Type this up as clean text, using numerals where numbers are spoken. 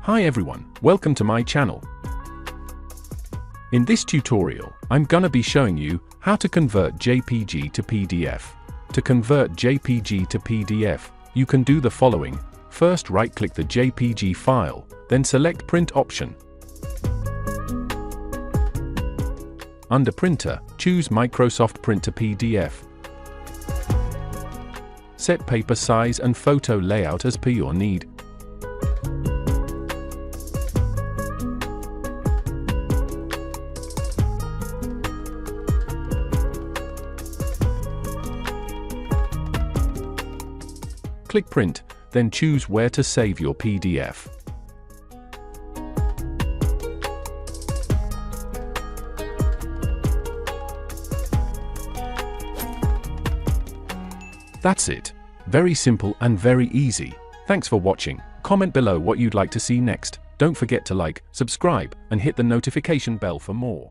Hi everyone, welcome to my channel. In this tutorial, I'm gonna be showing you how to convert JPG to PDF. To convert JPG to PDF, you can do the following. First, right-click the JPG file, then select Print option. Under Printer, choose Microsoft Printer PDF. Set paper size and photo layout as per your need. Click Print, then choose where to save your PDF. That's it. Very simple and very easy. Thanks for watching. Comment below what you'd like to see next. Don't forget to like, subscribe, and hit the notification bell for more.